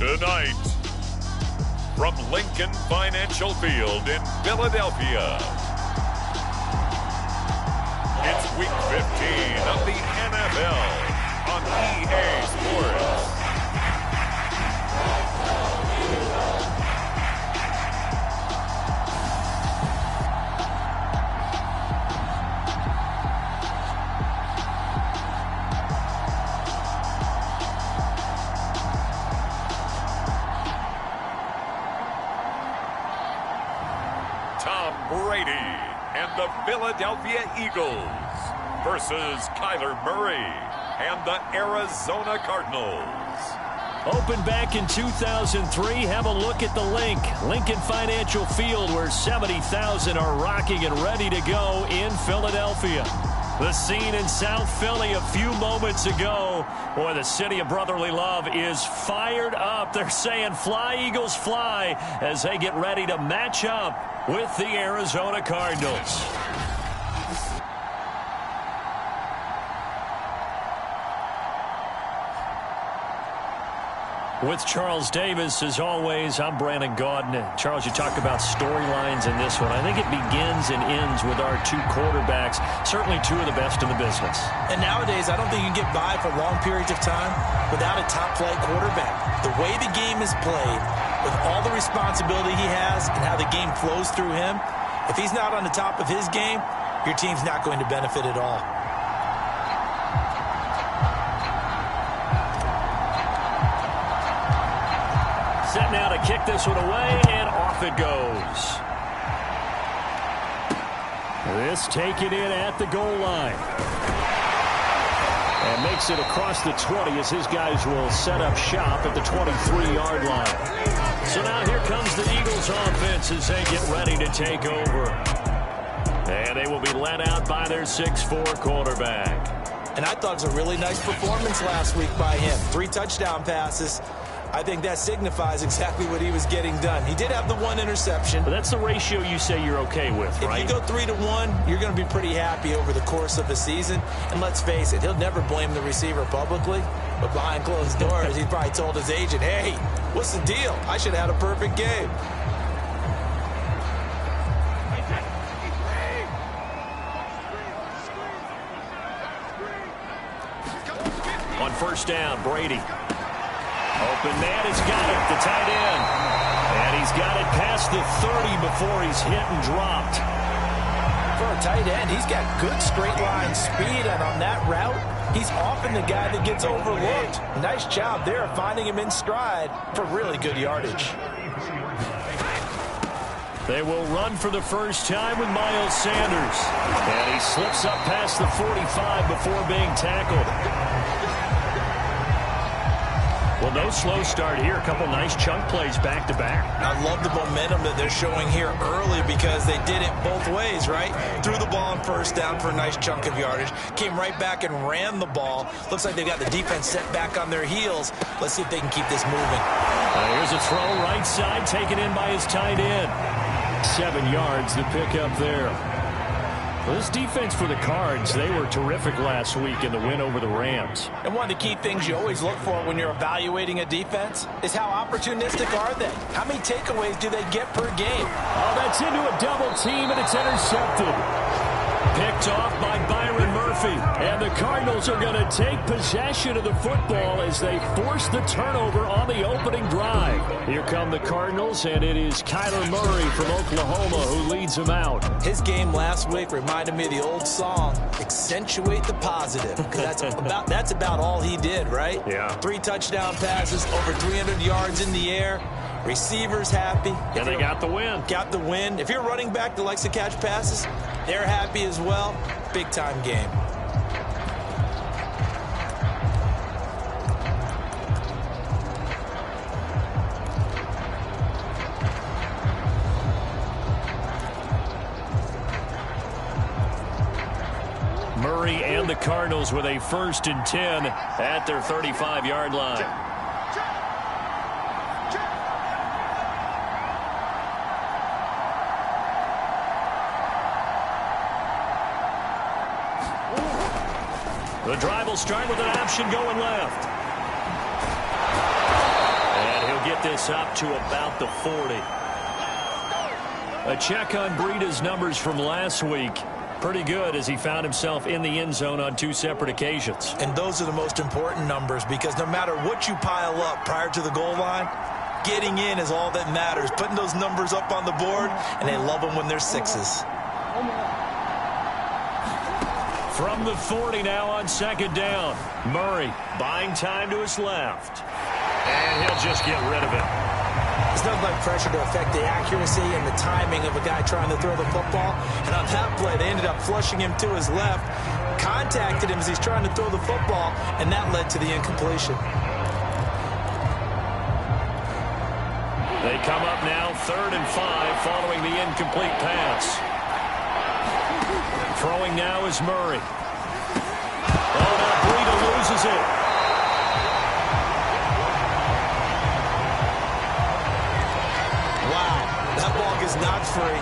Tonight, from Lincoln Financial Field in Philadelphia, it's Week 15 of the NFL on EA Sports. Tom Brady and the Philadelphia Eagles versus Kyler Murray and the Arizona Cardinals. Opened back in 2003, have a look at the Lincoln Financial Field, where 70,000 are rocking and ready to go in Philadelphia. The scene in South Philly a few moments ago. Boy, the city of brotherly love is fired up. They're saying, "Fly, Eagles, fly," as they get ready to match up with the Arizona Cardinals. With Charles Davis, as always, I'm Brandon Gaudin. Charles, you talk about storylines in this one. I think it begins and ends with our two quarterbacks, certainly two of the best in the business. And nowadays, I don't think you can get by for long periods of time without a top-flight quarterback. The way the game is played, with all the responsibility he has and how the game flows through him, if he's not on the top of his game, your team's not going to benefit at all. Set now to kick this one away, and off it goes. This taken in at the goal line. And makes it across the 20 as his guys will set up shop at the 23-yard line. So now here comes the Eagles offense as they get ready to take over. And they will be led out by their 6'4 quarterback. And I thought it was a really nice performance last week by him. 3 touchdown passes. I think that signifies exactly what he was getting done. He did have the 1 interception. But that's the ratio you say you're okay with, right? If you go 3-1, you're going to be pretty happy over the course of the season. And let's face it, he'll never blame the receiver publicly. But behind closed doors, he probably told his agent, "Hey, what's the deal? I should have had a perfect game." On first down, Brady. Open man has got it, the tight end. And he's got it past the 30 before he's hit and dropped. For a tight end, he's got good straight line speed, and on that route, he's often the guy that gets overlooked. Nice job there of finding him in stride for really good yardage. They will run for the first time with Miles Sanders. And he slips up past the 45 before being tackled. Well, no slow start here. A couple nice chunk plays back-to-back. I love the momentum that they're showing here early because they did it both ways, right? Threw the ball on first down for a nice chunk of yardage. Came right back and ran the ball. Looks like they've got the defense set back on their heels. Let's see if they can keep this moving. Here's a throw right side, taken in by his tight end. 7 yards to pick up there. Well, this defense for the Cards, they were terrific last week in the win over the Rams. And one of the key things you always look for when you're evaluating a defense is how opportunistic are they? How many takeaways do they get per game? Oh, that's into a double team, and it's intercepted. Picked off by Byron Murphy. And the Cardinals are going to take possession of the football as they force the turnover on the opening drive. Here come the Cardinals, and it is Kyler Murray from Oklahoma who leads them out. His game last week reminded me of the old song, "Accentuate the Positive." That's about all he did, right? Yeah. 3 touchdown passes, over 300 yards in the air. Receivers happy. And they got the win. Got the win. If you're a running back that likes to catch passes, they're happy as well. Big-time game. Murray and the Cardinals with a 1st and 10 at their 35-yard line. The drive will start with an option going left. And he'll get this up to about the 40. A check on Breida's numbers from last week. Pretty good as he found himself in the end zone on 2 separate occasions. And those are the most important numbers because no matter what you pile up prior to the goal line, getting in is all that matters. Putting those numbers up on the board, and they love them when they're 6s. From the 40 now on 2nd down. Murray buying time to his left. And he'll just get rid of it. There's nothing like pressure to affect the accuracy and the timing of a guy trying to throw the football. And on that play, they ended up flushing him to his left, contacted him as he's trying to throw the football, and that led to the incompletion. They come up now 3rd and 5 following the incomplete pass. Throwing now is Murray. Oh, now Breida loses it. That ball is not free,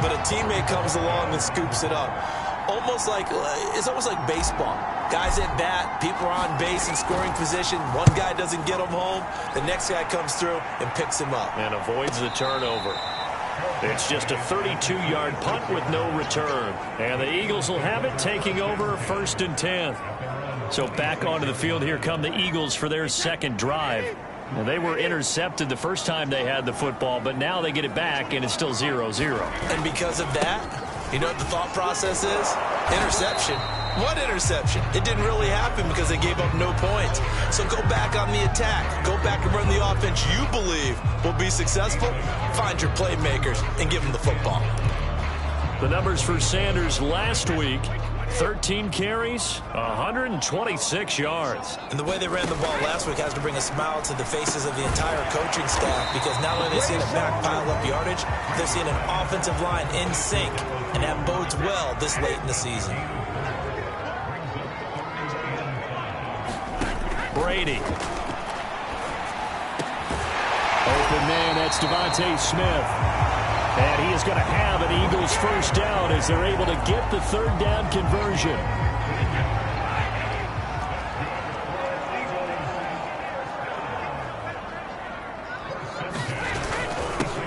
but a teammate comes along and scoops it up. It's almost like baseball. Guys at bat, people are on base in scoring position. One guy doesn't get him home. The next guy comes through and picks him up. And avoids the turnover. It's just a 32-yard punt with no return. And the Eagles will have it, taking over 1st and 10. So back onto the field, here come the Eagles for their 2nd drive. Well, they were intercepted the first time they had the football, but now they get it back, and it's still 0-0. And because of that, you know what the thought process is? Interception. What interception? It didn't really happen because they gave up no points. So go back on the attack. Go back and run the offense you believe will be successful. Find your playmakers and give them the football. The numbers for Sanders last week: 13 carries, 126 yards. And the way they ran the ball last week has to bring a smile to the faces of the entire coaching staff because not only are they seeing a back pile up yardage, they're seeing an offensive line in sync, and that bodes well this late in the season. Brady. Open man, that's Devontae Smith. And he is going to have an Eagles first down as they're able to get the 3rd down conversion.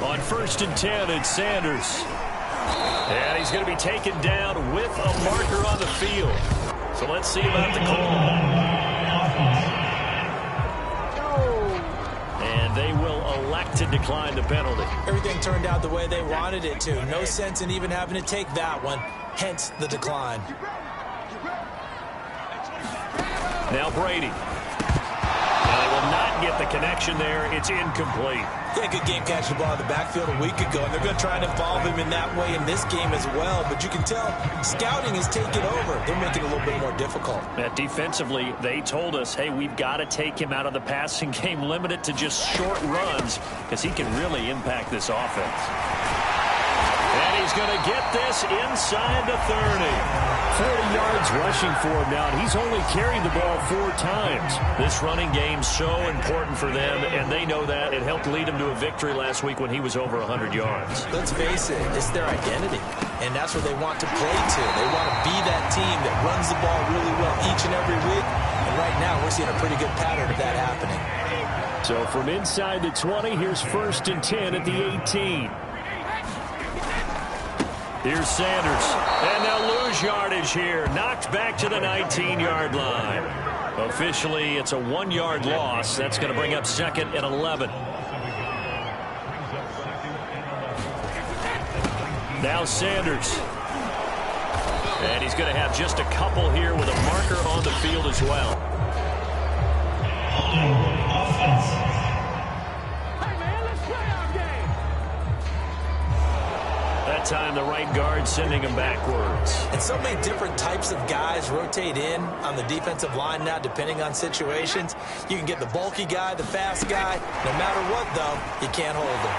On 1st and 10, it's Sanders. And he's going to be taken down with a marker on the field. So let's see about the call. And they will elect to decline the penalty. Everything turned out the way they wanted it to. No sense in even having to take that one, hence the decline. Now Brady. And they will not get the connection there. It's incomplete. Yeah, good game catching the ball in the backfield a week ago, and they're going to try and involve him in that way in this game as well. But you can tell scouting is taking over. They're making it a little bit more difficult. Defensively, they told us, hey, we've got to take him out of the passing game, limit it to just short runs because he can really impact this offense. And he's going to get this inside the 30. 40 yards rushing for him now, and he's only carried the ball 4 times. This running game's so important for them, and they know that. It helped lead them to a victory last week when he was over 100 yards. Let's face it, it's their identity, and that's what they want to play to. They want to be that team that runs the ball really well each and every week, and right now we're seeing a pretty good pattern of that happening. So from inside the 20, here's 1st and 10 at the 18. Here's Sanders, and they'll lose yardage here. Knocked back to the 19-yard line. Officially, it's a 1-yard loss. That's going to bring up 2nd and 11. Now Sanders. And he's going to have just a couple here with a marker on the field as well. That time the right guard sending him backwards. And so many different types of guys rotate in on the defensive line now depending on situations. You can get the bulky guy, the fast guy. No matter what, though, you can't hold him.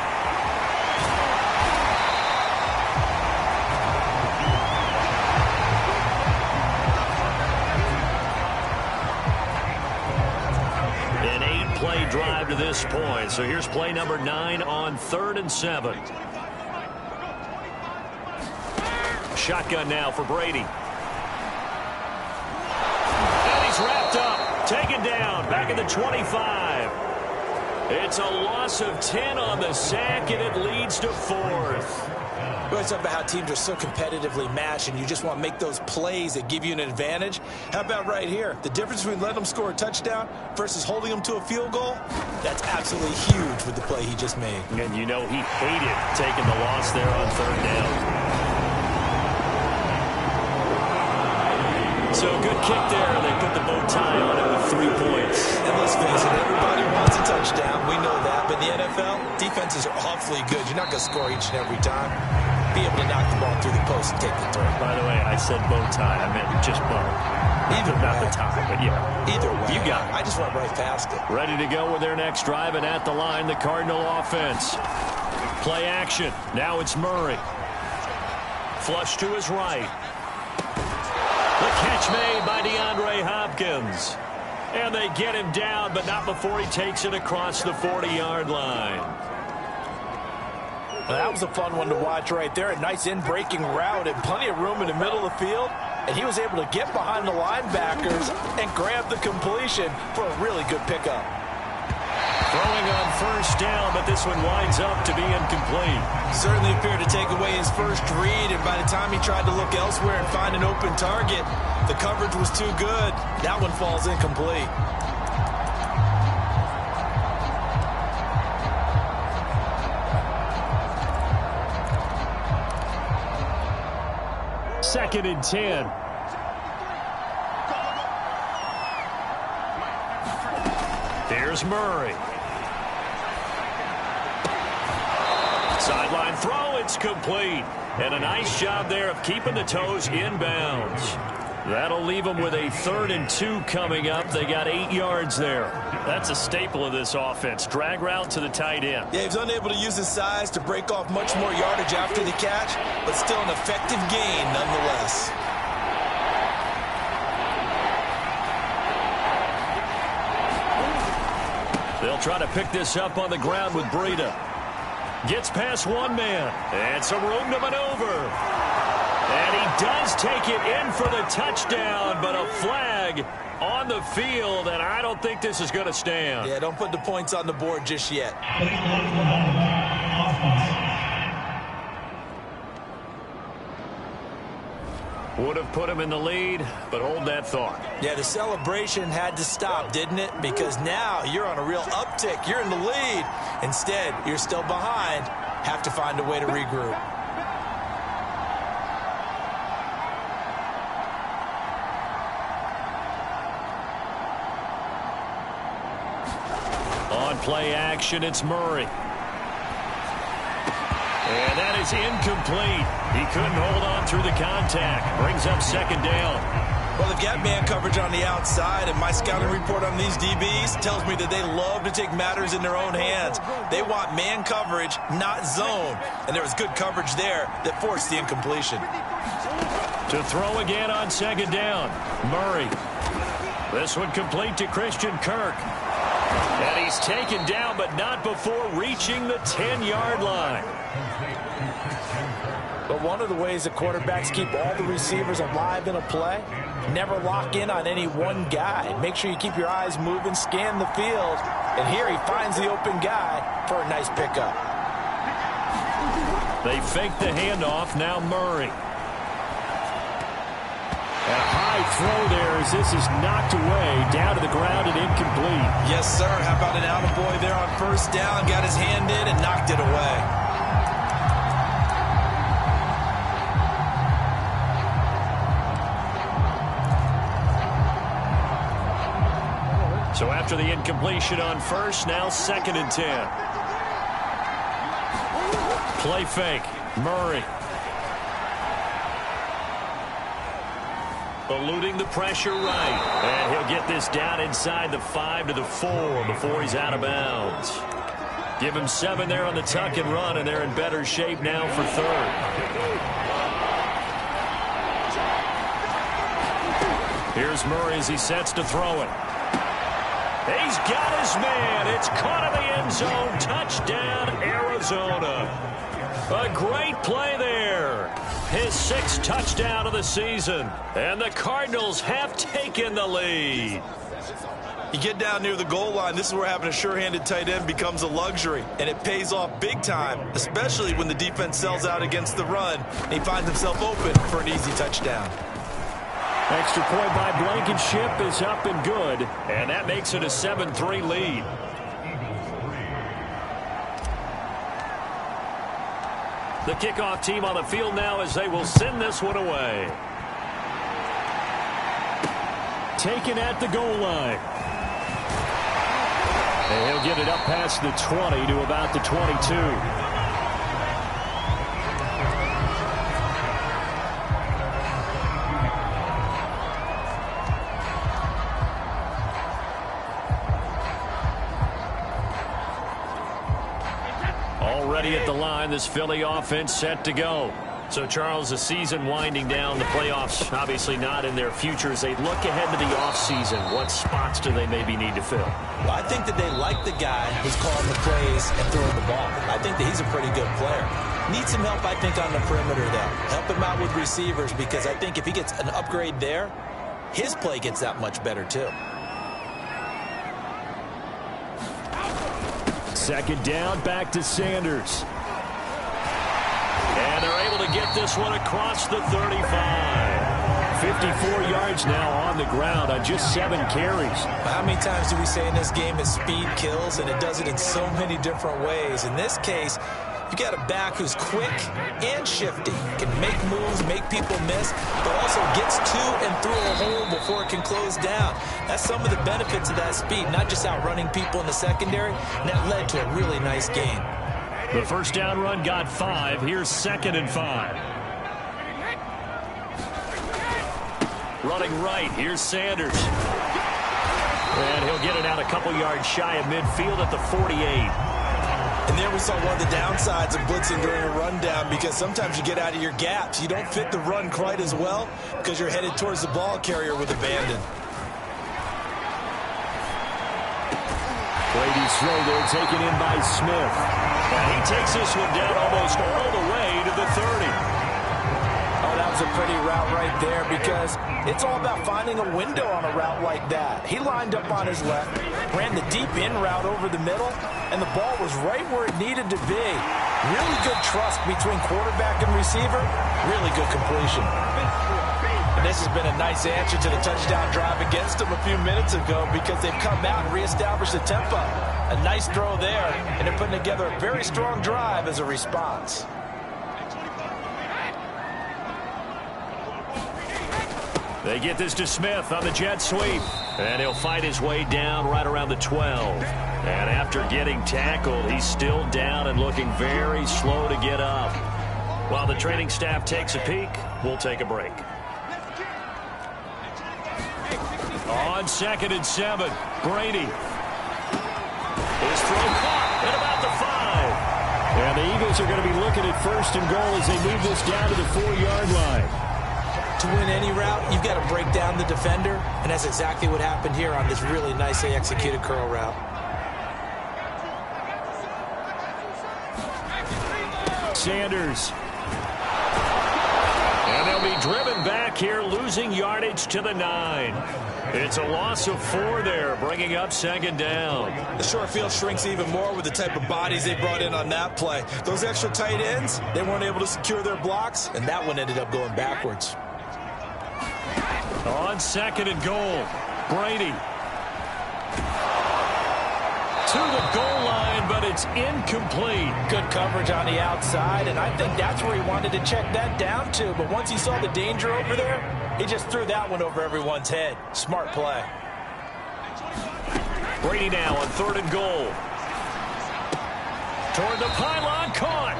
Play drive to this point. So here's play number 9 on 3rd and 7. Shotgun now for Brady. And he's wrapped up. Taken down. Back at the 25. It's a loss of 10 on the sack, and it leads to 4th. We always talk about how teams are so competitively matched, and you just want to make those plays that give you an advantage. How about right here? The difference between letting them score a touchdown versus holding them to a field goal, that's absolutely huge with the play he just made. And you know he hated taking the loss there on 3rd down. So good kick there. They put the bow tie on it with 3 points. And let's face it, everybody wants a touchdown. We know that. But in the NFL, defenses are awfully good. You're not going to score each and every time. Be able to knock the ball through the post and take the throw. By the way, I said bow tie. I meant just bow. Either not way. the tie, but yeah. Either way. You got it. I just went right past it. Ready to go with their next drive, and at the line, the Cardinal offense. Play action. Now it's Murray. Flush to his right. The catch made by DeAndre Hopkins. And they get him down, but not before he takes it across the 40-yard line. Well, that was a fun one to watch right there. A nice in-breaking route and plenty of room in the middle of the field. And he was able to get behind the linebackers and grab the completion for a really good pickup. Throwing on 1st down, but this one winds up to be incomplete. Certainly appeared to take away his first read, and by the time he tried to look elsewhere and find an open target, the coverage was too good. That one falls incomplete. Second and 10. Here's Murray. Sideline throw, it's complete. And a nice job there of keeping the toes inbounds. That'll leave them with a 3rd and 2 coming up. They got 8 yards there. That's a staple of this offense. Drag route to the tight end. Yeah, he was unable to use his size to break off much more yardage after the catch, but still an effective gain nonetheless. They'll try to pick this up on the ground with Breida. Gets past one man. And some room to maneuver. And he does take it in for the touchdown, but a flag on the field, and I don't think this is going to stand. Yeah, don't put the points on the board just yet. Would have put him in the lead, but hold that thought. Yeah, the celebration had to stop, didn't it? Because now you're on a real uptick. You're in the lead. Instead, you're still behind. Have to find a way to regroup. On play action, it's Murray. And that is incomplete. He couldn't hold on through the contact. Brings up 2nd down. Well, they've got man coverage on the outside, and my scouting report on these DBs tells me that they love to take matters in their own hands. They want man coverage, not zone. And there was good coverage there that forced the incompletion. To throw again on 2nd down. Murray. This one complete to Christian Kirk. And he's taken down, but not before reaching the 10-yard line. But one of the ways that quarterbacks keep all the receivers alive in a play, never lock in on any one guy. Make sure you keep your eyes moving, scan the field. And here he finds the open guy for a nice pickup. They fake the handoff, now Murray. And a high throw there as this is knocked away, down to the ground and incomplete. Yes, sir. How about an attaboy there on 1st down? Got his hand in and knocked it away. So after the incompletion on 1st, now 2nd and 10. Play fake. Murray. Eluding the pressure right. And he'll get this down inside the 5 to the 4 before he's out of bounds. Give him 7 there on the tuck and run, and they're in better shape now for 3rd. Here's Murray as he sets to throw it. He's got his man. It's caught in the end zone. Touchdown, Arizona. A great play there. His 6th touchdown of the season. And the Cardinals have taken the lead. You get down near the goal line, this is where having a sure-handed tight end becomes a luxury, and it pays off big time, especially when the defense sells out against the run, and he finds himself open for an easy touchdown. Extra point by Blankenship is up and good, and that makes it a 7-3 lead. The kickoff team on the field now as they will send this one away. Taken at the goal line. And he'll get it up past the 20 to about the 22. Already at the line, this Philly offense set to go. So, Charles, the season winding down, the playoffs obviously not in their future. As they look ahead to the offseason, what spots do they maybe need to fill? Well, I think that they like the guy who's calling the plays and throwing the ball. I think that he's a pretty good player. Needs some help, I think, on the perimeter, though. Help him out with receivers, because I think if he gets an upgrade there, his play gets that much better, too. Second down, back to Sanders. And they're able to get this one across the 35. 54 yards now on the ground on just 7 carries. How many times do we say in this game that speed kills, and it does it in so many different ways? In this case, you got a back who's quick and shifty, can make moves, make people miss, but also gets to and through a hole before it can close down. That's some of the benefits of that speed, not just outrunning people in the secondary, and that led to a really nice game. The first down run got 5. Here's 2nd and 5. Running right, here's Sanders. And he'll get it out a couple yards shy of midfield at the 48. And there we saw one of the downsides of blitzing during a rundown, because sometimes you get out of your gaps. You don't fit the run quite as well because you're headed towards the ball carrier with abandon. Brady's throw there taken in by Smith. And he takes this one down almost all the way to the 30. Oh, that was a pretty route right there, because it's all about finding a window on a route like that. He lined up on his left, ran the deep in route over the middle, and the ball was right where it needed to be. Really good trust between quarterback and receiver. Really good completion. And this has been a nice answer to the touchdown drive against them a few minutes ago, because they've come out and reestablished the tempo. A nice throw there, and they're putting together a very strong drive as a response. They get this to Smith on the jet sweep. And he'll fight his way down right around the 12. And after getting tackled, he's still down and looking very slow to get up. While the training staff takes a peek, we'll take a break. On 2nd and 7, Brady. His throw caught at about the 5. And the Eagles are going to be looking at 1st and goal as they move this down to the 4-yard line. To win any route, you've got to break down the defender, and that's exactly what happened here on this really nicely executed curl route. Sanders. And they'll be driven back here, losing yardage to the 9. It's a loss of 4 there, bringing up 2nd down. The short field shrinks even more with the type of bodies they brought in on that play. Those extra tight ends, they weren't able to secure their blocks, and that one ended up going backwards. On 2nd and goal, Brady. To the goal line, but it's incomplete. Good coverage on the outside, and I think that's where he wanted to check that down to. But once he saw the danger over there, he just threw that one over everyone's head. Smart play. Brady now on 3rd and goal. Toward the pylon, caught.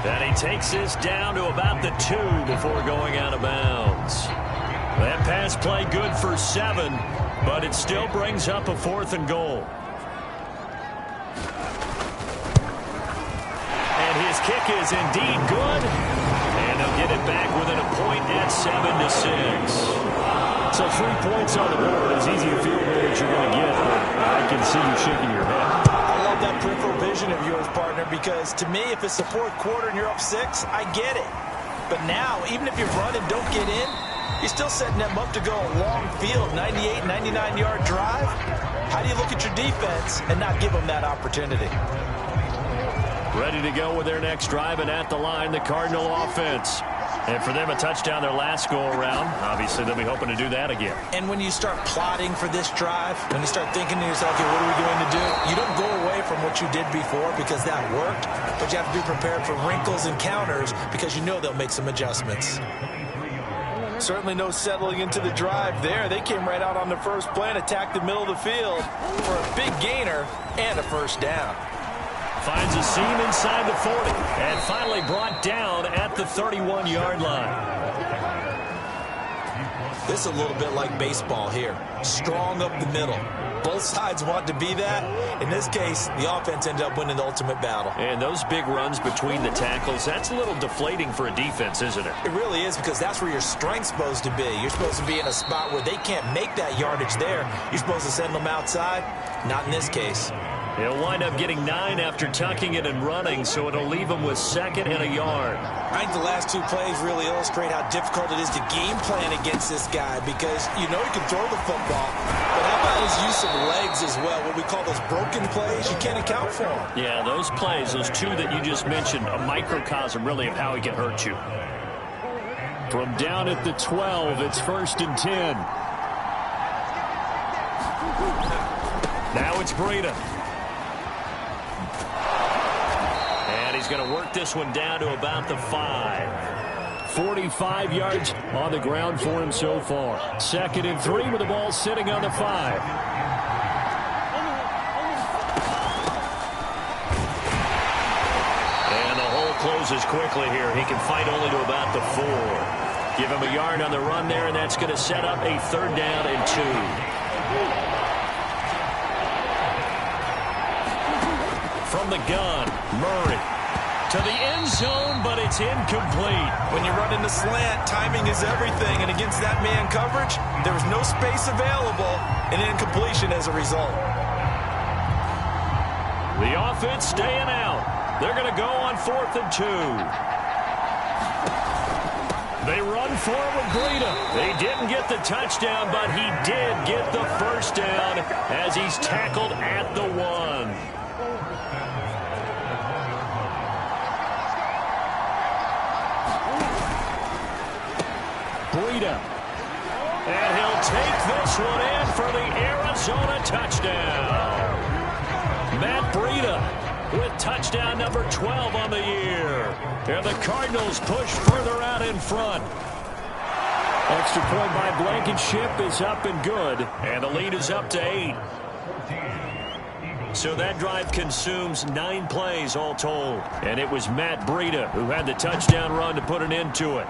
And he takes this down to about the 2 before going out of bounds. That pass play good for 7, but it still brings up a 4th and goal. And his kick is indeed good. And they'll get it back within a point at 7-6. So 3 points on the board. As easy a field goal as you're going to get, but I can see you shaking your head. I love that peripheral vision of yours, partner, because to me, if it's the 4th quarter and you're up 6, I get it. But now, even if you run and don't get in, you're still setting them up to go a long field, 98, 99-yard drive. How do you look at your defense and not give them that opportunity? Ready to go with their next drive, and at the line, the Cardinal offense. And for them, a touchdown their last go-around. Obviously, they'll be hoping to do that again. And when you start plotting for this drive, when you start thinking to yourself, okay, what are we going to do? You don't go away from what you did before because that worked, but you have to be prepared for wrinkles and counters because you know they'll make some adjustments. Certainly no settling into the drive there. They came right out on the first play and attacked the middle of the field for a big gainer and a first down. Finds a seam inside the 40 and finally brought down at the 31-yard line. This is a little bit like baseball here. Strong up the middle. Both sides want to be that. In this case, the offense ended up winning the ultimate battle. And those big runs between the tackles, that's a little deflating for a defense, isn't it? It really is, because that's where your strength's supposed to be. You're supposed to be in a spot where they can't make that yardage there. You're supposed to send them outside. Not in this case. He'll wind up getting 9 after tucking it and running, so it'll leave him with 2nd and a yard. I think the last 2 plays really illustrate how difficult it is to game plan against this guy, because you know he can throw the football, but how about his use of legs as well? What we call those broken plays, you can't account for them. Yeah, those plays, those 2 that you just mentioned, a microcosm really of how he can hurt you. From down at the 12, it's 1st and 10. Now it's Breida. He's going to work this one down to about the 5. 45 yards on the ground for him so far. 2nd and 3 with the ball sitting on the 5. And the hole closes quickly here. He can fight only to about the 4. Give him a yard on the run there, and that's going to set up a 3rd down and 2. From the gun, Murray. To the end zone, but it's incomplete. When you run in the slant, timing is everything. And against that man coverage, there was no space available, and incompletion as a result. The offense staying out. They're going to go on 4th and 2. They run for it with Breida. They didn't get the touchdown, but he did get the first down as he's tackled at the 1. Breida. And he'll take this one in for the Arizona touchdown. Matt Breida with touchdown number 12 on the year. And the Cardinals push further out in front. Extra point by Blankenship is up and good. And the lead is up to 8. So that drive consumes 9 plays all told. And it was Matt Breida who had the touchdown run to put an end to it.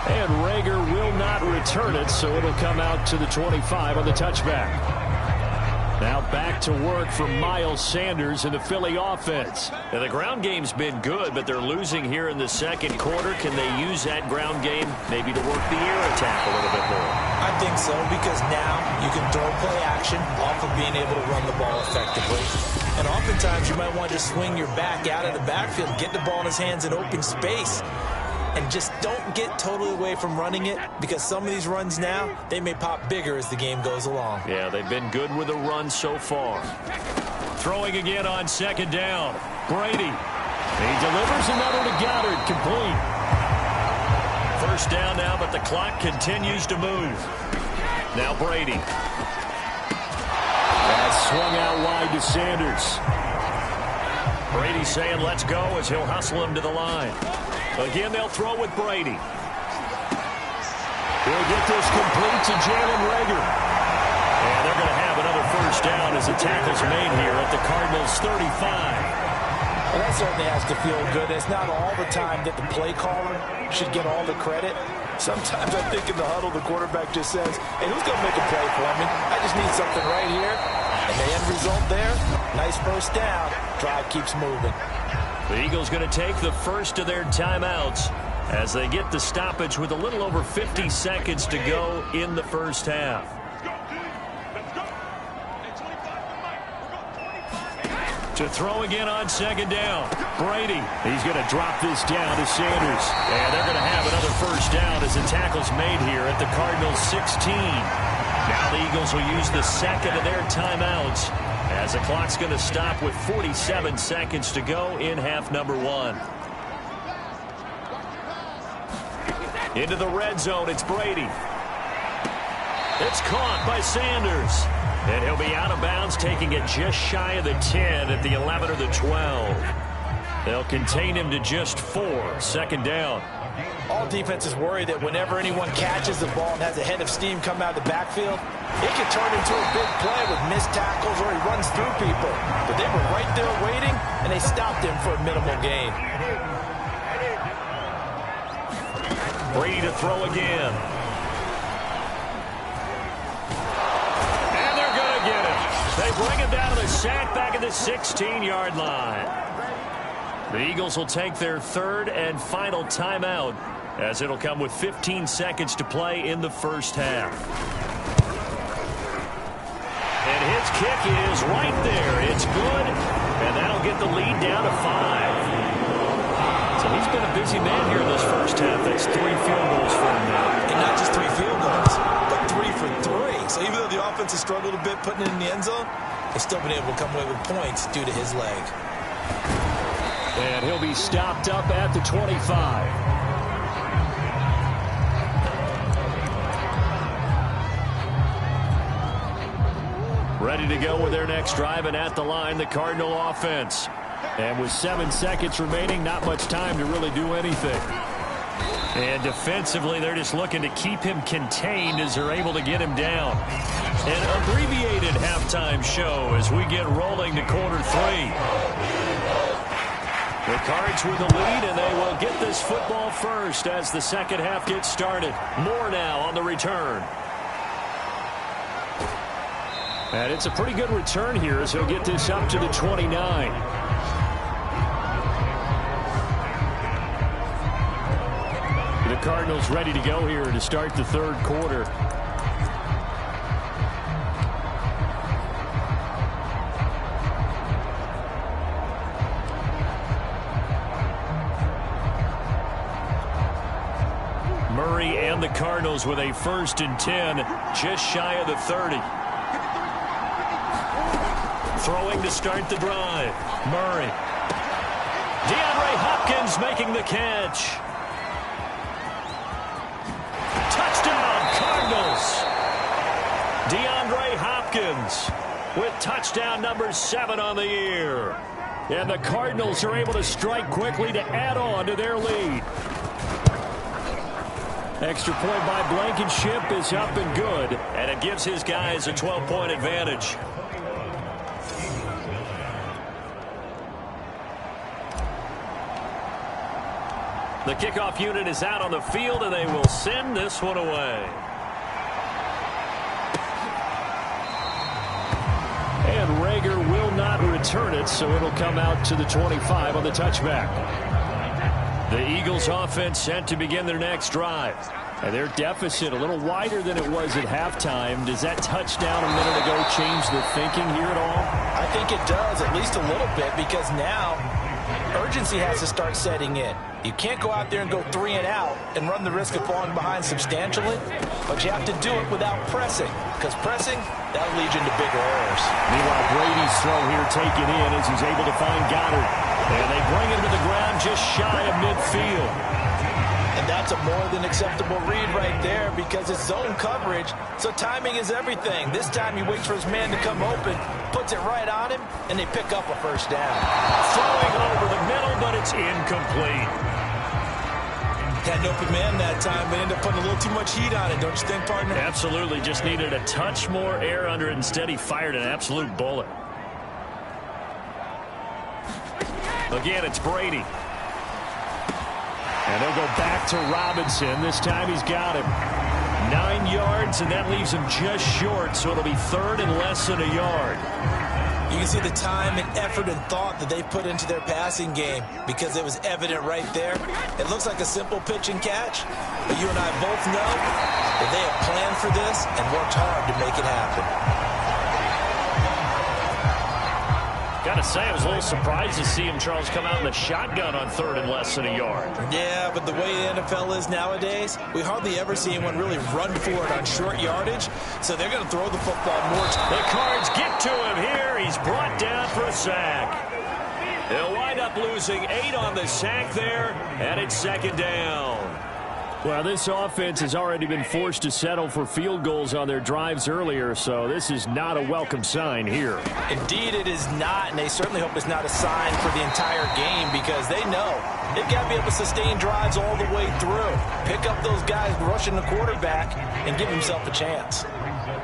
And Reagor will not return it, so it'll come out to the 25 on the touchback. Now back to work for Miles Sanders and the Philly offense. Now the ground game's been good, but they're losing here in the 2nd quarter. Can they use that ground game maybe to work the air attack a little bit more? I think so, because now you can throw play action off of being able to run the ball effectively. And oftentimes you might want to swing your back out of the backfield, get the ball in his hands in open space. And just don't get totally away from running it, because some of these runs now, they may pop bigger as the game goes along. Yeah, they've been good with the run so far. Throwing again on 2nd down. Brady. He delivers another to Goddard, complete. First down now, but the clock continues to move. Now Brady. That's swung out wide to Sanders. Brady saying let's go as he'll hustle him to the line. Again, they'll throw with Brady. He'll get this complete to Jalen Reagor. And they're going to have another first down as the tackle's made here at the Cardinals' 35. Well, that certainly has to feel good. It's not all the time that the play caller should get all the credit. Sometimes I think in the huddle, the quarterback just says, hey, who's going to make a play for me? I just need something right here. And the end result there, nice first down. Drive keeps moving. The Eagles going to take the first of their timeouts as they get the stoppage with a little over 50 seconds to go in the first half. To throw again on second down. Brady. He's going to drop this down to Sanders. And they're going to have another first down as the tackle's made here at the Cardinals' 16. Now the Eagles will use the second of their timeouts as the clock's going to stop with 47 seconds to go in half number one. Into the red zone, it's Brady. It's caught by Sanders. And he'll be out of bounds, taking it just shy of the 10 at the 11 or the 12. They'll contain him to just 4. Second down. All defenses worry that whenever anyone catches the ball and has a head of steam come out of the backfield, it can turn into a big play with missed tackles or he runs through people. But they were right there waiting, and they stopped him for a minimal gain. Brady to throw again. They bring him down to the sack back at the 16-yard line. The Eagles will take their third and final timeout as it'll come with 15 seconds to play in the first half. And his kick is right there. It's good, and that'll get the lead down to 5. So he's been a busy man here in this first half. That's 3 field goals for him now. And not just 3 field goals, but 3 for 3. So even though the offense has struggled a bit putting it in the end zone, they've still been able to come away with points due to his leg. And he'll be stopped up at the 25. Ready to go with their next drive, and at the line, the Cardinal offense. And with 7 seconds remaining, not much time to really do anything. And defensively, they're just looking to keep him contained as they're able to get him down. An abbreviated halftime show as we get rolling to quarter 3. The Cards with the lead, and they will get this football first as the second half gets started. More now on the return. And it's a pretty good return here as he'll get this up to the 29. The Cardinals ready to go here to start the third quarter. Murray and the Cardinals with a 1st and 10, just shy of the 30. Throwing to start the drive. Murray. DeAndre Hopkins making the catch. Touchdown, Cardinals. DeAndre Hopkins with touchdown number 7 on the year. And the Cardinals are able to strike quickly to add on to their lead. Extra point by Blankenship is up and good, and it gives his guys a 12-point advantage. The kickoff unit is out on the field, and they will send this one away. And Reagor will not return it, so it'll come out to the 25 on the touchback. The Eagles offense set to begin their next drive. And their deficit a little wider than it was at halftime. Does that touchdown a minute ago change the thinking here at all? I think it does, at least a little bit, because now urgency has to start setting in. You can't go out there and go 3 and out and run the risk of falling behind substantially, but you have to do it without pressing, because pressing, that'll lead you into bigger errors. Meanwhile, Brady's throw here taken in as he's able to find Goddard. And they bring him to the ground just shy of midfield. And that's a more than acceptable read right there because it's zone coverage, so timing is everything. This time he waits for his man to come open, puts it right on him, and they pick up a first down. Throwing over the middle, but it's incomplete. Had an open man that time, but ended up putting a little too much heat on it, don't you think, partner? Absolutely. Just needed a touch more air under it. Instead, he fired an absolute bullet. Again, it's Brady. And they'll go back to Robinson. This time he's got him. 9 yards, and that leaves him just short, so it'll be third and less than a yard. You can see the time and effort and thought that they put into their passing game because it was evident right there. It looks like a simple pitch and catch, but you and I both know that they have planned for this and worked hard to make it happen. Got to say, I was a little surprised to see him, Charles, come out in the shotgun on 3rd and less than a yard. Yeah, but the way the NFL is nowadays, we hardly ever see anyone really run for it on short yardage, so they're going to throw the football more. The Cards get to him here. He's brought down for a sack. They'll wind up losing 8 on the sack there, and it's 2nd down. Well, this offense has already been forced to settle for field goals on their drives earlier, so this is not a welcome sign here. Indeed, it is not, and they certainly hope it's not a sign for the entire game because they know they've got to be able to sustain drives all the way through. Pick up those guys rushing the quarterback and give himself a chance.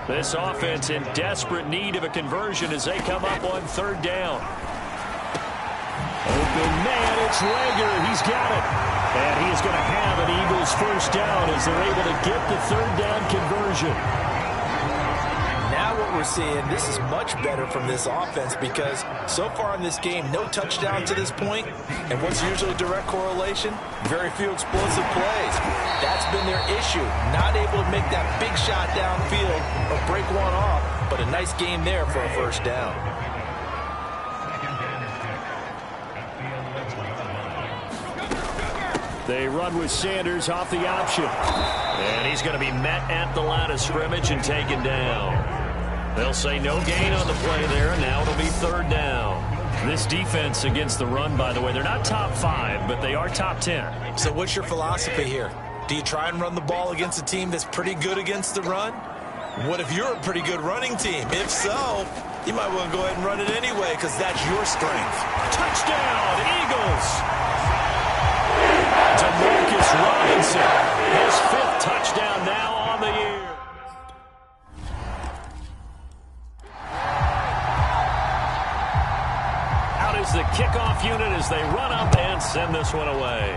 This offense in desperate need of a conversion as they come up on 3rd down. Open man, it's Reagor. He's got it. And he is going to have an Eagles first down as they're able to get the 3rd down conversion. Now what we're seeing, this is much better from this offense because so far in this game, no touchdown to this point. And what's usually direct correlation? Very few explosive plays. That's been their issue. Not able to make that big shot downfield or break one off, but a nice game there for a first down. They run with Sanders off the option. And he's going to be met at the line of scrimmage and taken down. They'll say no gain on the play there. Now it'll be 3rd down. This defense against the run, by the way, they're not top 5, but they are top 10. So what's your philosophy here? Do you try and run the ball against a team that's pretty good against the run? What if you're a pretty good running team? If so, you might want to go ahead and run it anyway because that's your strength. Touchdown, Eagles! Demarcus Robinson, his 5th touchdown now on the year. Out is the kickoff unit as they run up and send this one away.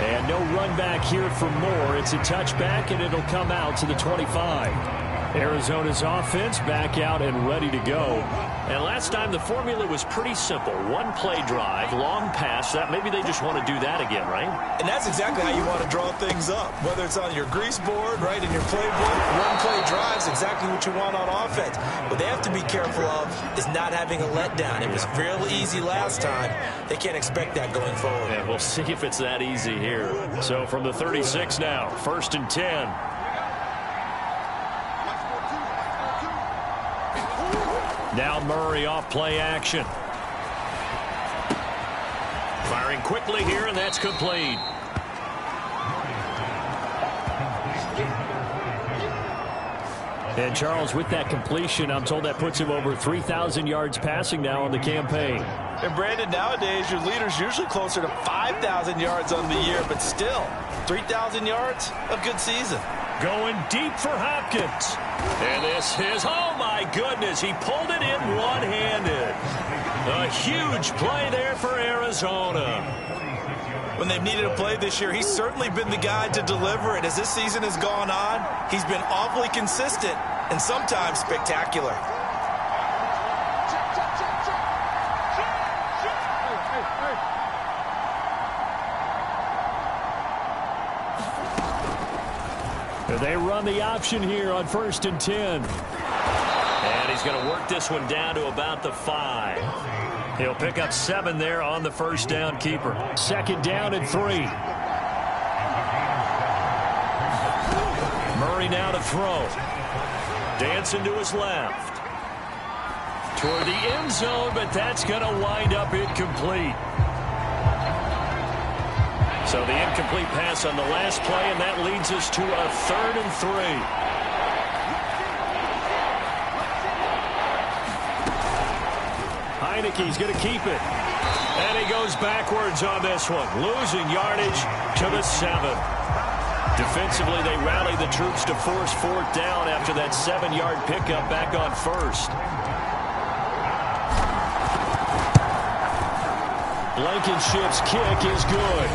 And no run back here for Moore. It's a touchback, and it'll come out to the 25. Arizona's offense back out and ready to go. And last time the formula was pretty simple. 1-play drive, long pass. That maybe they just want to do that again, right? And that's exactly how you want to draw things up. Whether it's on your grease board, right, in your playbook, 1-play drive's exactly what you want on offense. What they have to be careful of is not having a letdown. It was real easy last time. They can't expect that going forward. And we'll see if it's that easy here. So from the 36 now, 1st and 10. Now Murray off play action. Firing quickly here, and that's complete. And Charles, with that completion, I'm told that puts him over 3,000 yards passing now on the campaign. And Brandon, nowadays your leader's usually closer to 5,000 yards on the year, but still, 3,000 yards, a good season. Going deep for Hopkins. And this is, oh my goodness, he pulled it in one-handed. A huge play there for Arizona. When they've needed a play this year, he's certainly been the guy to deliver it. As this season has gone on, he's been awfully consistent and sometimes spectacular. They run the option here on 1st and 10. And he's going to work this one down to about the 5. He'll pick up 7 there on the first down keeper. 2nd down and 3. Murray now to throw. Dancing to his left. Toward the end zone, but that's going to wind up incomplete. So the incomplete pass on the last play, and that leads us to a 3rd and 3. Heineke's going to keep it. And he goes backwards on this one, losing yardage to the 7. Defensively, they rally the troops to force 4th down after that 7-yard pickup back on 1st. Blankenship's kick is good.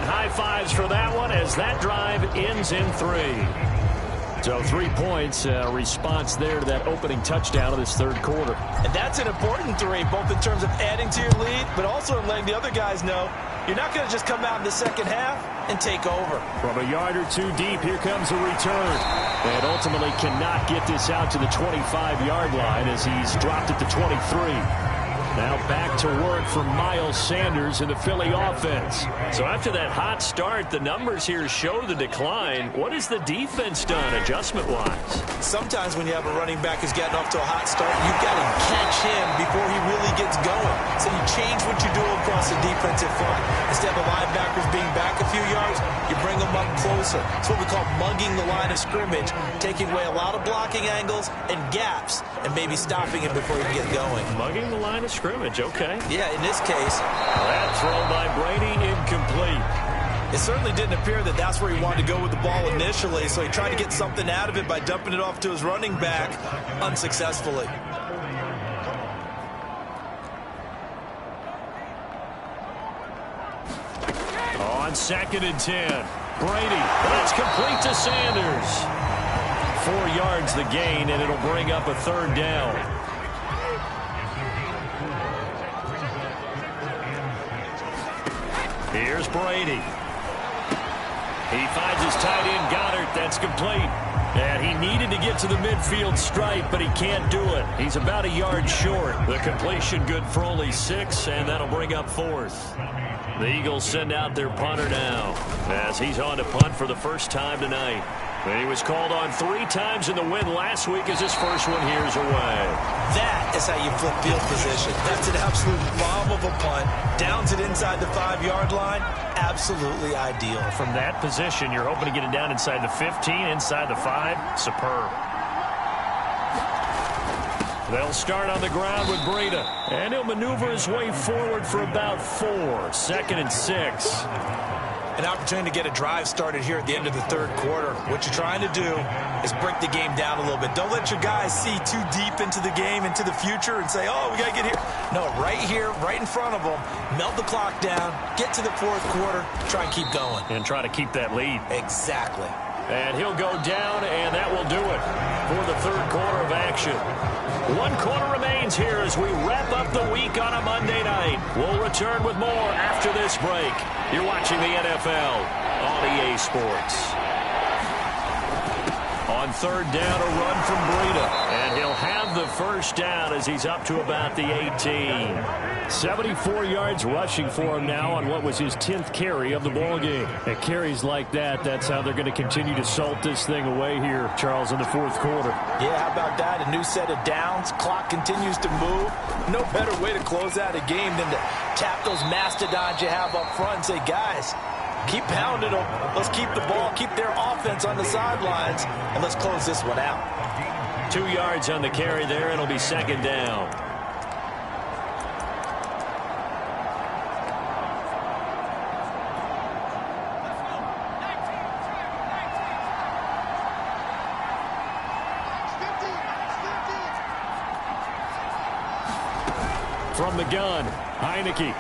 High fives for that one as that drive ends in 3. So 3 points, response there to that opening touchdown of this 3rd quarter. And that's an important 3, both in terms of adding to your lead, but also in letting the other guys know You're not going to just come out in the second half and take over. From a yard or two deep, here comes a return. And ultimately cannot get this out to the 25-yard line as he's dropped it to 23. Now back to work for Miles Sanders in the Philly offense. So after that hot start, the numbers here show the decline. What has the defense done adjustment-wise? Sometimes when you have a running back who's gotten off to a hot start, you've got to catch him before he really gets going. So you change what you do across the defensive front. Instead of the linebackers being back a few yards, you bring them up closer. It's what we call mugging the line of scrimmage, taking away a lot of blocking angles and gaps, and maybe stopping him before he can get going. Mugging the line of scrimmage, okay. Yeah, in this case. That throw by Brady incomplete. It certainly didn't appear that that's where he wanted to go with the ball initially, so he tried to get something out of it by dumping it off to his running back unsuccessfully. On 2nd and 10, Brady, that's complete to Sanders. 4 yards the gain, and it'll bring up a 3rd down. Here's Brady. He finds his tight end, Goddard. That's complete. And he needed to get to the midfield stripe, but he can't do it. He's about a yard short. The completion good for only 6, and that'll bring up 4th. The Eagles send out their punter now as he's on to punt for the first time tonight. And he was called on 3 times in the win last week as his first one here's away. That is how you flip field position. That's an absolute bomb of a punt. Downs it inside the 5-yard line. Absolutely ideal. From that position, you're hoping to get it down inside the 15, inside the 5. Superb. They'll start on the ground with Breida. And he'll maneuver his way forward for about 4. 2nd and 6. An opportunity to get a drive started here at the end of the 3rd quarter. What you're trying to do is break the game down a little bit. Don't let your guys see too deep into the game, into the future, and say, oh, we got to get here. No, right here, right in front of them, melt the clock down, get to the 4th quarter, try and keep going. And try to keep that lead. Exactly. And he'll go down, and that will do it for the 3rd quarter of action. 1 quarter remains here as we wrap up the week on a Monday night. We'll return with more after this break. You're watching the NFL on EA Sports. On 3rd down, a run from Breida. And he'll have the first down as he's up to about the 18. 74 yards rushing for him now on what was his 10th carry of the ballgame. At carries like that, that's how they're going to continue to salt this thing away here, Charles, in the 4th quarter. Yeah, how about that? A new set of downs. Clock continues to move. No better way to close out a game than to tap those mastodons you have up front and say, guys, keep pounding them. Let's keep the ball, keep their offense on the sidelines, and let's close this one out. 2 yards on the carry there, and it'll be 2nd down. From the gun, Heineke.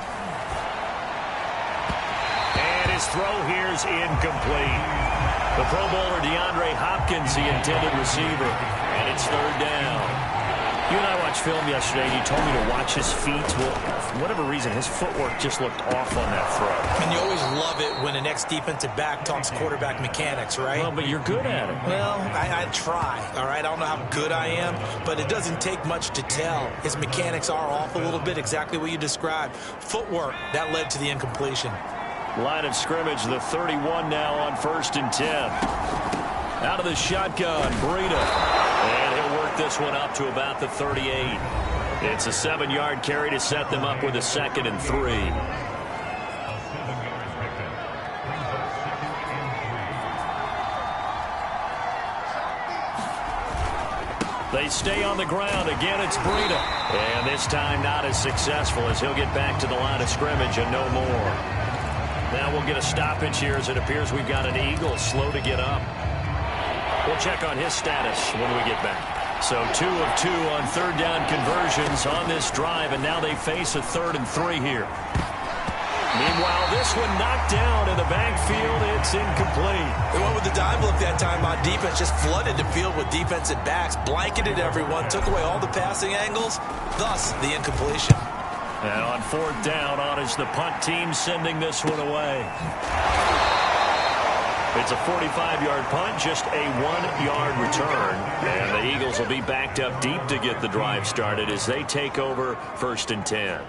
And his throw here's incomplete. The Pro Bowler DeAndre Hopkins, the intended receiver. And it's 3rd down. You and I watched film yesterday, and you told me to watch his feet. Well, for whatever reason, his footwork just looked off on that throw. And you always love it when an ex-defensive back talks quarterback mechanics, right? Well, but you're good at it. Well, I try, all right? I don't know how good I am, but it doesn't take much to tell. His mechanics are off a little bit, exactly what you described. Footwork, that led to the incompletion. Line of scrimmage, the 31 now on 1st and 10. Out of the shotgun, Breida. And he'll work this one up to about the 38. It's a 7-yard carry to set them up with a 2nd and 3. They stay on the ground. Again, it's Breida. And this time not as successful as he'll get back to the line of scrimmage and no more. Now we'll get a stoppage here as it appears we've got an Eagle slow to get up. We'll check on his status when we get back. So 2 of 2 on 3rd down conversions on this drive, and now they face a 3rd and 3 here. Meanwhile, this one knocked down in the backfield. It's incomplete. They went with the dive look that time on defense, just flooded the field with defensive backs, blanketed everyone, took away all the passing angles, thus the incompletion. And on 4th down, on is the punt team sending this one away. It's a 45-yard punt, just a 1-yard return. And the Eagles will be backed up deep to get the drive started as they take over 1st and 10.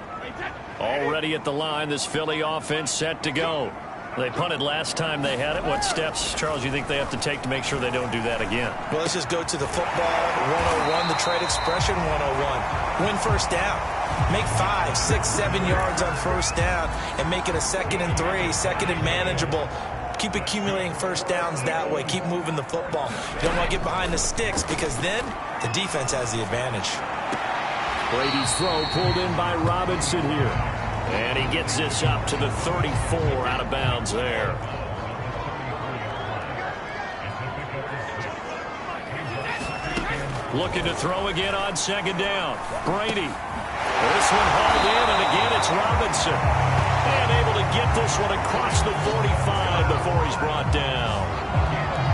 Already at the line, this Philly offense set to go. They punted last time they had it. What steps, Charles, you think they have to take to make sure they don't do that again? Well, let's just go to the football 101, the trade expression 101. Win first down. Make 5, 6, 7 yards on first down and make it a 2nd and 3, 2nd and manageable. Keep accumulating first downs that way. Keep moving the football. You don't want to get behind the sticks because then the defense has the advantage. Brady's throw pulled in by Robinson here. And he gets this up to the 34 out of bounds there. Looking to throw again on 2nd down. Brady. This one hauled in, and again it's Robinson. And able to get this one across the 45 before he's brought down.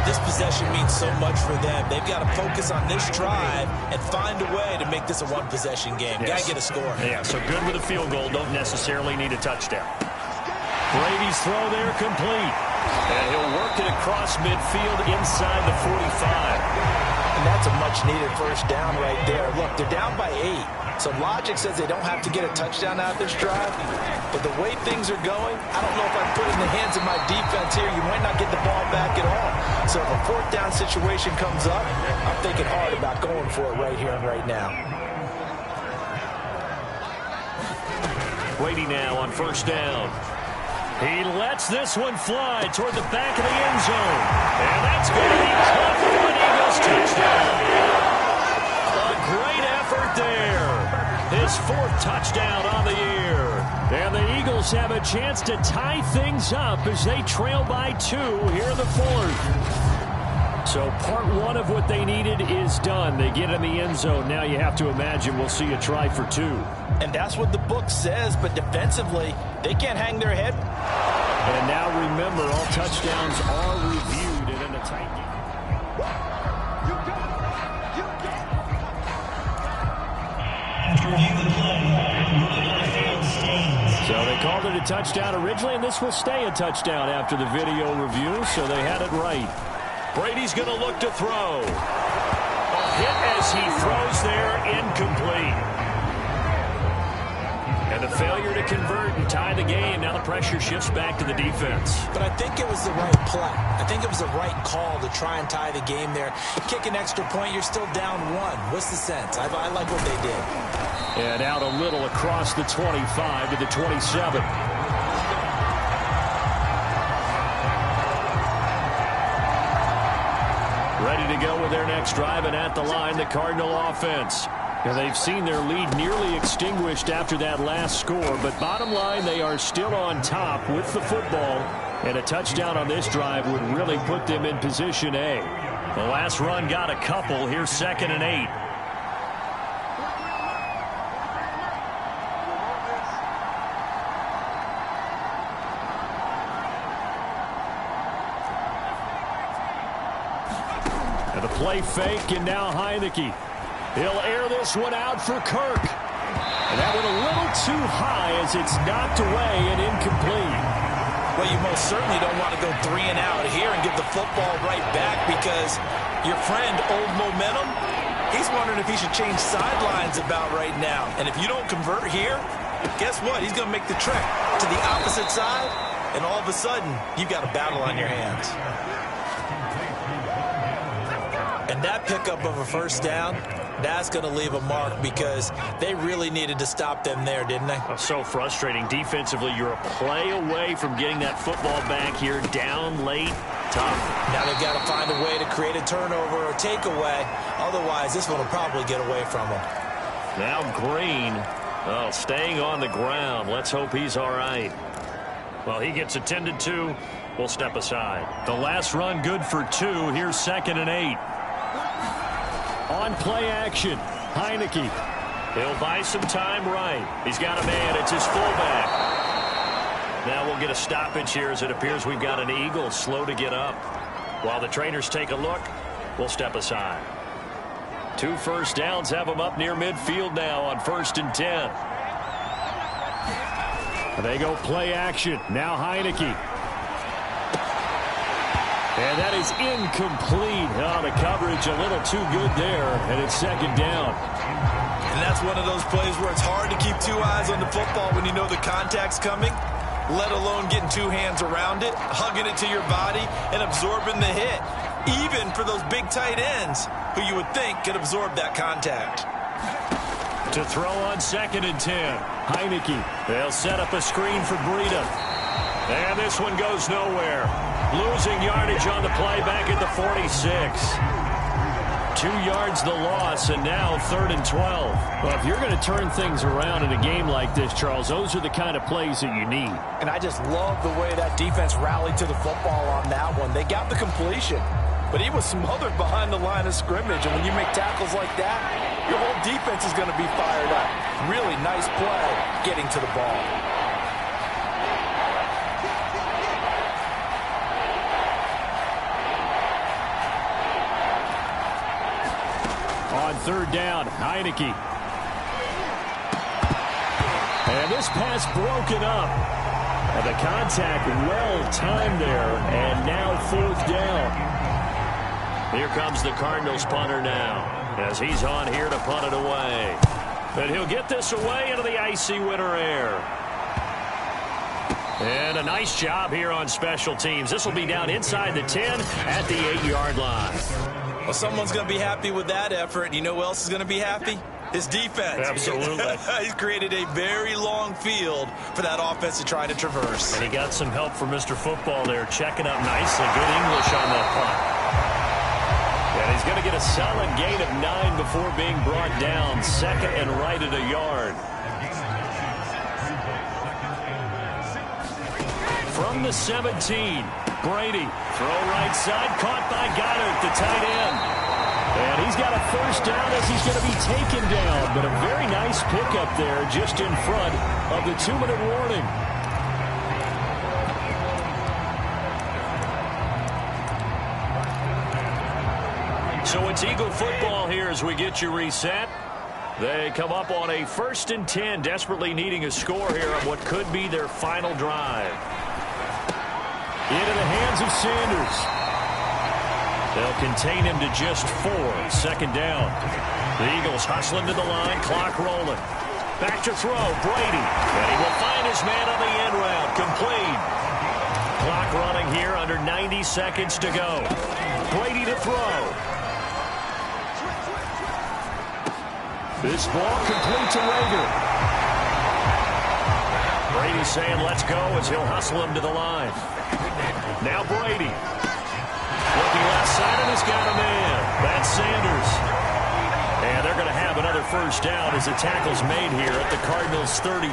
This possession means so much for them. They've got to focus on this drive and find a way to make this a one-possession game. Yes. Got to get a score. Yeah, so good with a field goal. Don't necessarily need a touchdown. Brady's throw there complete. And he'll work it across midfield inside the 45. And that's a much-needed first down right there. Look, they're down by 8. So logic says they don't have to get a touchdown out of this drive. But the way things are going, I don't know if I put it in the hands of my defense here. You might not get the ball back at all. So if a 4th down situation comes up, I'm thinking hard about going for it right here and right now. Brady now on 1st down. He lets this one fly toward the back of the end zone. And that's going to be caught for an Eagles touchdown. A great effort there. His 4th touchdown on the year. And the Eagles have a chance to tie things up as they trail by 2 here in the 4th. So part 1 of what they needed is done. They get in the end zone. Now you have to imagine we'll see a try for 2. And that's what the book says, but defensively, they can't hang their head. And now remember, all touchdowns are reviewed and in a tight game. So they called it a touchdown originally, and this will stay a touchdown after the video review, so they had it right. Brady's going to look to throw. A hit as he throws there, incomplete. And a failure to convert and tie the game. Now the pressure shifts back to the defense. But I think it was the right play. I think it was the right call to try and tie the game there. Kick an extra point, you're still down 1. What's the sense? I like what they did. And out a little across the 25 to the 27. Ready to go with their next drive, and at the line, the Cardinal offense. Now, they've seen their lead nearly extinguished after that last score, but bottom line, they are still on top with the football, and a touchdown on this drive would really put them in position A. The last run got a couple. Here's 2nd and 8. And the play fake, and now Heineke. He'll air this one out for Kirk. And that went a little too high as it's knocked away and incomplete. Well, you most certainly don't want to go 3 and out here and give the football right back because your friend, Old Momentum, he's wondering if he should change sidelines about right now. And if you don't convert here, guess what? He's going to make the trek to the opposite side, and all of a sudden, you've got a battle on your hands. And that pickup of a first down, that's going to leave a mark because they really needed to stop them there, didn't they? Oh, so frustrating. Defensively, you're a play away from getting that football back here. Down late, tough. Now they've got to find a way to create a turnover or takeaway. Otherwise, this one will probably get away from them. Now Green, staying on the ground. Let's hope he's all right. Well, he gets attended to. We'll step aside. The last run good for 2. Here's 2nd and 8. On play action, Heineke. He'll buy some time right. He's got a man. It's his fullback. Now we'll get a stoppage here as it appears we've got an Eagle slow to get up. While the trainers take a look, we'll step aside. 2 first downs have them up near midfield now on 1st and 10. They go play action. Now Heineke. And that is incomplete. Oh, the coverage a little too good there, and it's second down. And that's one of those plays where it's hard to keep two eyes on the football when you know the contact's coming, let alone getting two hands around it, hugging it to your body, and absorbing the hit, even for those big tight ends who you would think could absorb that contact. To throw on 2nd and 10. Heineke. They'll set up a screen for Breida. And this one goes nowhere. Losing yardage on the play back at the 46. 2 yards the loss, and now 3rd and 12. Well, if you're going to turn things around in a game like this, Charles, those are the kind of plays that you need. And I just love the way that defense rallied to the football on that one. They got the completion, but he was smothered behind the line of scrimmage. And when you make tackles like that, your whole defense is going to be fired up. Really nice play getting to the ball. On 3rd down, Heineke. And this pass broken up. And the contact well-timed there. And now 4th down. Here comes the Cardinals punter now, as he's on here to punt it away. But he'll get this away into the icy winter air. And a nice job here on special teams. This will be down inside the 10 at the 8-yard line. Well, someone's going to be happy with that effort. You know who else is going to be happy? His defense. Absolutely. He's created a very long field for that offense to try to traverse. And he got some help from Mr. Football there, checking up nicely. Good English on that punt. And he's going to get a solid gain of 9 before being brought down. 2nd and right at a yard. From the 17, Brady. Throw right side, caught by Goddard, the tight end. And he's got a 1st down as he's going to be taken down. But a very nice pickup there just in front of the 2-minute warning. So it's Eagle football here as we get you reset. They come up on a 1st and 10, desperately needing a score here on what could be their final drive. Into the hands of Sanders. They'll contain him to just 4. 2nd down. The Eagles hustling to the line, clock rolling. Back to throw, Brady. And he will find his man on the end route, complete. Clock running here, under 90 seconds to go. Brady to throw. This ball complete to Rager. Brady saying let's go as he'll hustle him to the line. Now Brady. Looking left side and he's got a man. That's Sanders. And they're going to have another 1st down as the tackle's made here at the Cardinals' 33.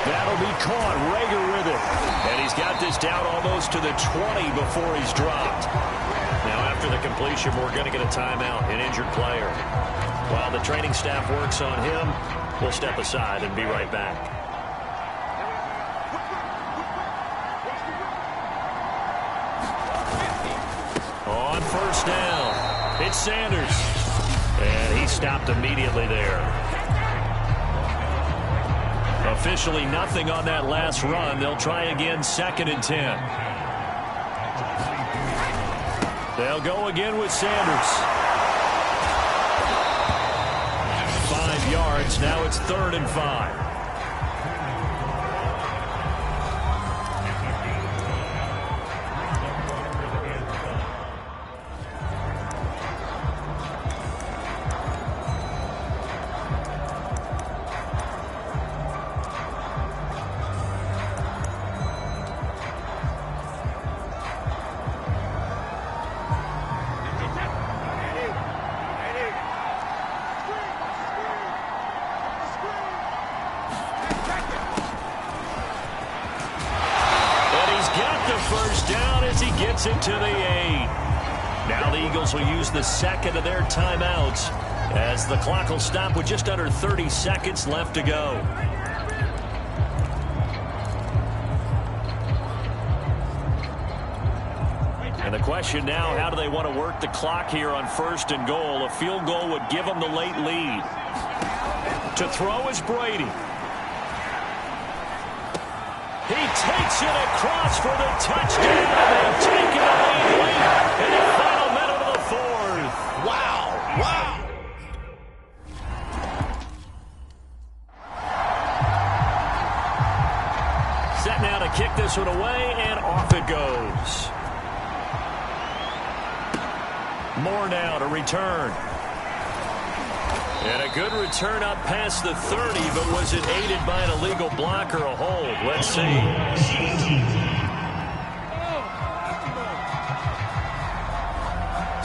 That'll be caught. Rager with it. And he's got this down almost to the 20 before he's dropped. Now after the completion, we're going to get a timeout, an injured player. While the training staff works on him, we'll step aside and be right back. On 1st down, it's Sanders. And he stopped immediately there. Officially nothing on that last run. They'll try again 2nd and 10. They'll go again with Sanders. 5 yards. Now it's 3rd and 5. It to the 8. Now the Eagles will use the 2nd of their timeouts as the clock will stop with just under 30 seconds left to go. And the question now, how do they want to work the clock here on 1st and goal? A field goal would give them the late lead. To throw is Brady. Gets it across for the touchdown. They've taken the lead late in the final minute of the fourth. Wow. Wow. Set now to kick this one away, and off it goes. Moore now to return. And a good return up past the 30, but was it aided by an illegal block or a hold? Let's see.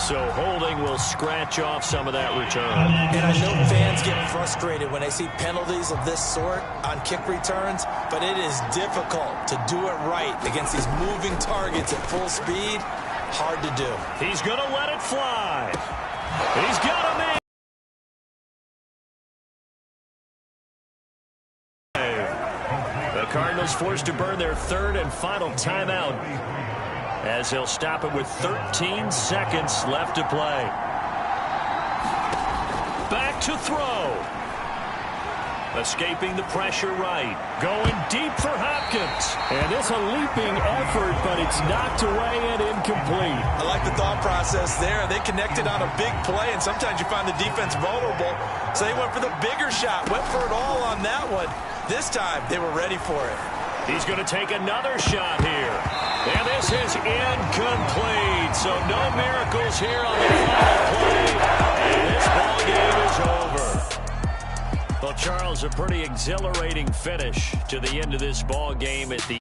So holding will scratch off some of that return. And I know fans get frustrated when they see penalties of this sort on kick returns, but it is difficult to do it right against these moving targets at full speed. Hard to do. He's going to let it fly. He's got a man. The Cardinals forced to burn their third and final timeout, as they'll stop it with 13 seconds left to play. Back to throw. Escaping the pressure right. Going deep for Hopkins. And it's a leaping effort, but it's knocked away and incomplete. I like the thought process there. They connected on a big play, and sometimes you find the defense vulnerable. So they went for the bigger shot, went for it all on that one. This time, they were ready for it. He's going to take another shot here. And this is incomplete. So no miracles here on the final play. And this ball game is over. Well, Charles, a pretty exhilarating finish to the end of this ball game at the